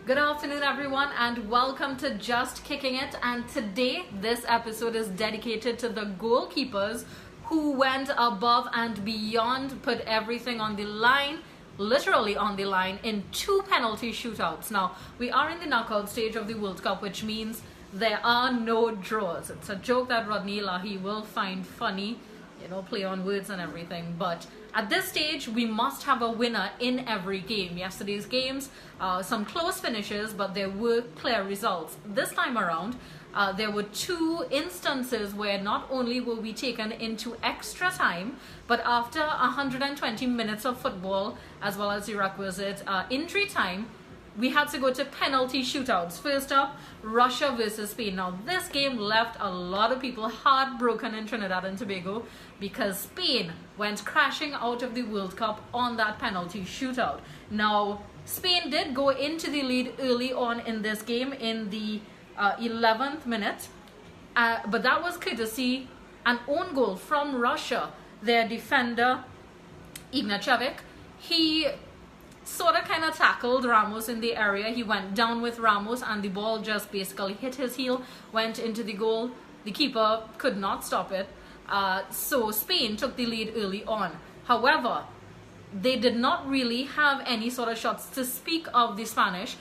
Good afternoon, everyone, and welcome to Just Kicking It. And today, this episode is dedicated to the goalkeepers who went above and beyond, put everything on the line, literally on the line, in two penalty shootouts. Now, we are in the knockout stage of the World Cup, which means there are no draws. It's a joke that Rodney Lahi will find funny, play on words and everything, but at this stage we must have a winner in every game. Yesterday's games, some close finishes, but there were clear results. This time around, there were two instances where not only were we taken into extra time, but after 120 minutes of football, as well as the requisite injury time, we had to go to penalty shootouts. First up, Russia versus Spain. Now, this game left a lot of people heartbroken in Trinidad and Tobago because Spain went crashing out of the World Cup on that penalty shootout. Now, Spain did go into the lead early on in this game in the 11th minute, but that was courtesy an own goal from Russia. Their defender, Ignashevich, he sort of kind of tackled Ramos in the area. He went down with Ramos and the ball just basically hit his heel, went into the goal. The keeper could not stop it. So Spain took the lead early on. However, they did not really have any sort of shots to speak of the Spanish.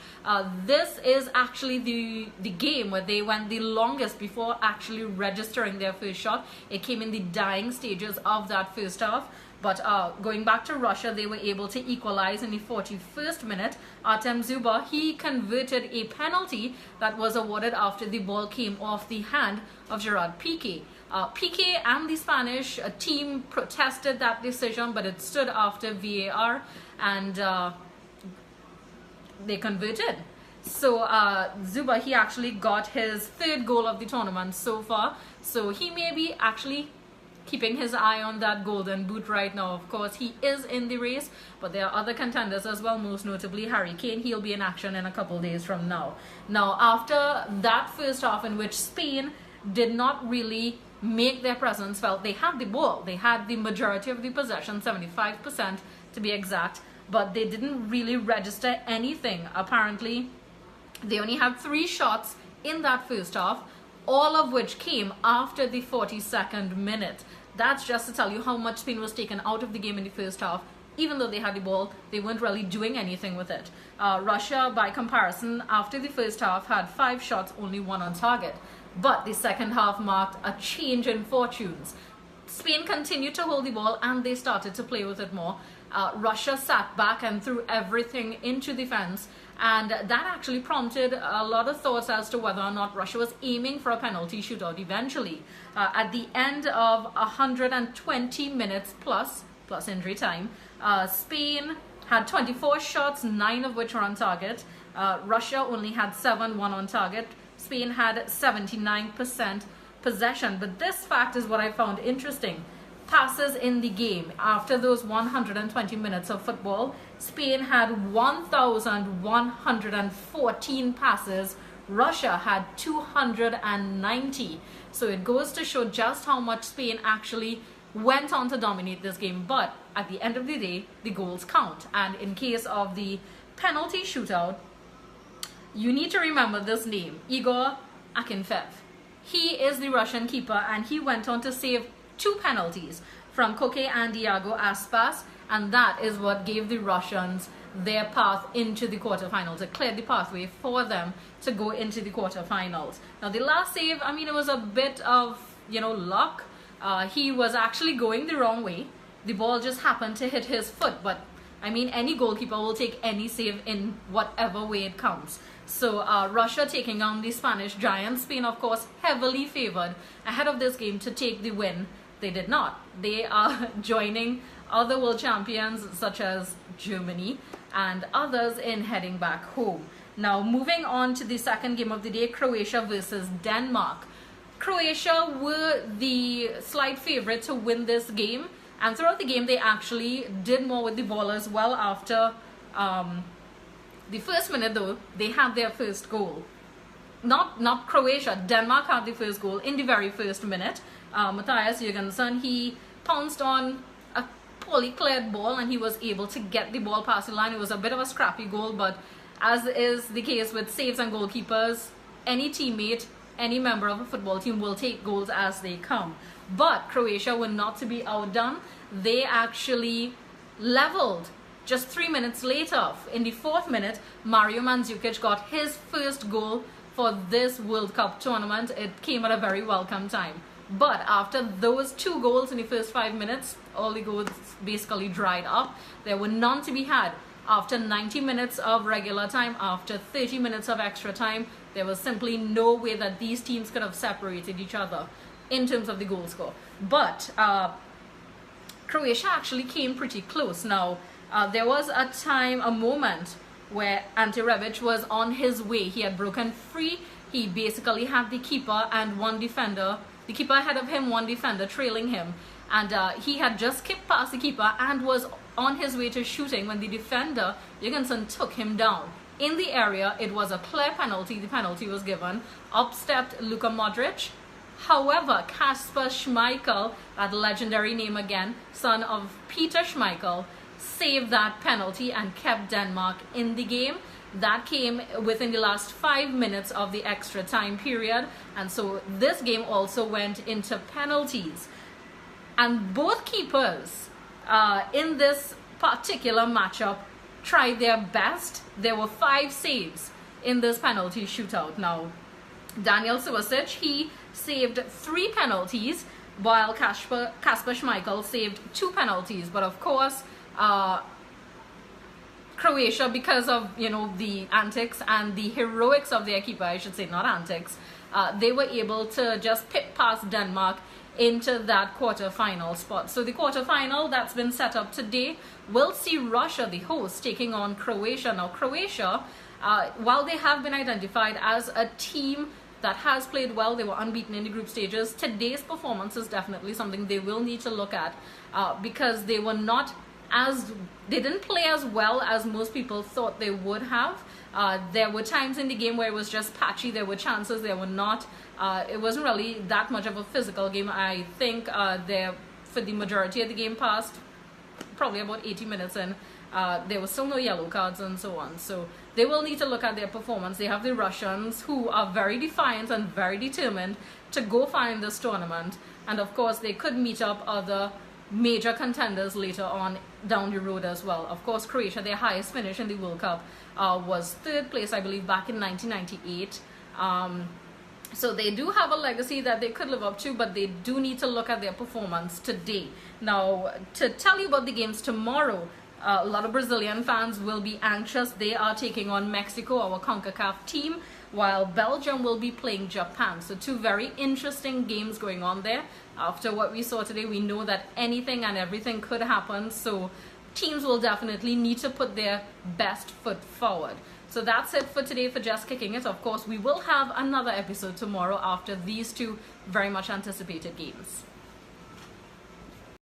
This is actually the game where they went the longest before actually registering their first shot. It came in the dying stages of that first half. But going back to Russia, they were able to equalize in the 41st minute. Artem Dzyuba, he converted a penalty that was awarded after the ball came off the hand of Gerard Piqué. Piqué and the Spanish team protested that decision, but it stood after VAR, and they converted. So Dzyuba, he actually got his third goal of the tournament so far. So he may be actually keeping his eye on that golden boot right now. Of course, he is in the race, but there are other contenders as well, most notably Harry Kane. He'll be in action in a couple days from now. Now, after that first half in which Spain did not really make their presence felt, they had the ball, they had the majority of the possession, 75% to be exact, but they didn't really register anything. Apparently, they only had 3 shots in that first half, all of which came after the 42nd minute. That's just to tell you how much Spain was taken out of the game in the first half. Even though they had the ball, they weren't really doing anything with it. Russia, by comparison, after the first half, had 5 shots, only 1 on target. But the second half marked a change in fortunes. Spain continued to hold the ball and they started to play with it more. Russia sat back and threw everything into defense, and that actually prompted a lot of thoughts as to whether or not Russia was aiming for a penalty shootout eventually. At the end of 120 minutes plus injury time, Spain had 24 shots, 9 of which were on target. Russia only had 7, 1 on target. Spain had 79% possession, but this fact is what I found interesting. Passes in the game. After those 120 minutes of football, Spain had 1,114 passes. Russia had 290. So it goes to show just how much Spain actually went on to dominate this game. But at the end of the day, the goals count. And in case of the penalty shootout, you need to remember this name, Igor Akinfev. He is the Russian keeper, and he went on to save 2 penalties from Koke and Diego Aspas, and that is what gave the Russians their path into the quarterfinals. It cleared the pathway for them to go into the quarterfinals. Now, the last save, it was a bit of, luck. He was actually going the wrong way. The ball just happened to hit his foot, but any goalkeeper will take any save in whatever way it comes. So Russia taking on the Spanish giants. Spain, of course, heavily favored ahead of this game to take the win. They did not. They are joining other world champions such as Germany and others in heading back home. Now, moving on to the second game of the day, Croatia versus Denmark. Croatia were the slight favorite to win this game, and throughout the game they actually did more with the ball as well. After the first minute, though, they had their first goal. Not Croatia, Denmark had the first goal in the very first minute. Matthias Jürgensen, he pounced on a poorly cleared ball and he was able to get the ball past the line. It was a bit of a scrappy goal, but as is the case with saves and goalkeepers, any teammate, any member of a football team will take goals as they come. But Croatia were not to be outdone. They actually leveled just 3 minutes later. In the 4th minute, Mario Mandzukic got his first goal for this World Cup tournament. It came at a very welcome time. But after those 2 goals in the first 5 minutes, all the goals basically dried up. There were none to be had. After 90 minutes of regular time, after 30 minutes of extra time, there was simply no way that these teams could have separated each other in terms of the goal score. But Croatia actually came pretty close. Now, there was a moment where Ante Rebic was on his way. He had broken free. He basically had the keeper and one defender. The keeper ahead of him, one defender trailing him. And he had just skipped past the keeper and was on his way to shooting when the defender, Jorgensen, took him down. In the area, it was a clear penalty. The penalty was given. Up stepped Luka Modric. However, Kasper Schmeichel, that legendary name again, son of Peter Schmeichel, saved that penalty and kept Denmark in the game. That came within the last 5 minutes of the extra time period. And so this game also went into penalties. And both keepers in this particular matchup tried their best. There were 5 saves in this penalty shootout. Now, Daniel Suasic, he saved 3 penalties, while Kasper Schmeichel saved 2 penalties. But of course, Croatia, because of the antics and the heroics of their keeper, I should say, not antics, they were able to just pip past Denmark into that quarter-final spot. So the quarter-final that's been set up today will see Russia, the host, taking on Croatia. Now, Croatia, while they have been identified as a team that has played well, they were unbeaten in the group stages, today's performance is definitely something they will need to look at, because they didn't play as well as most people thought they would have. There were times in the game where it was just patchy. There were chances, there were not. It wasn't really that much of a physical game. I think for the majority of the game past, probably about 80 minutes in, there were still no yellow cards and so on. So they will need to look at their performance. They have the Russians, who are very defiant and very determined to go far in this tournament. And of course, they could meet up other major contenders later on down the road as well. Of course, Croatia, their highest finish in the World Cup was 3rd place, I believe, back in 1998. So they do have a legacy that they could live up to, but they do need to look at their performance today. Now, to tell you about the games tomorrow, a lot of Brazilian fans will be anxious. They are taking on Mexico, our CONCACAF team, while Belgium will be playing Japan. So 2 very interesting games going on there. After what we saw today, we know that anything and everything could happen. So teams will definitely need to put their best foot forward. So that's it for today for Just Kicking It. Of course, we will have another episode tomorrow after these 2 very much anticipated games.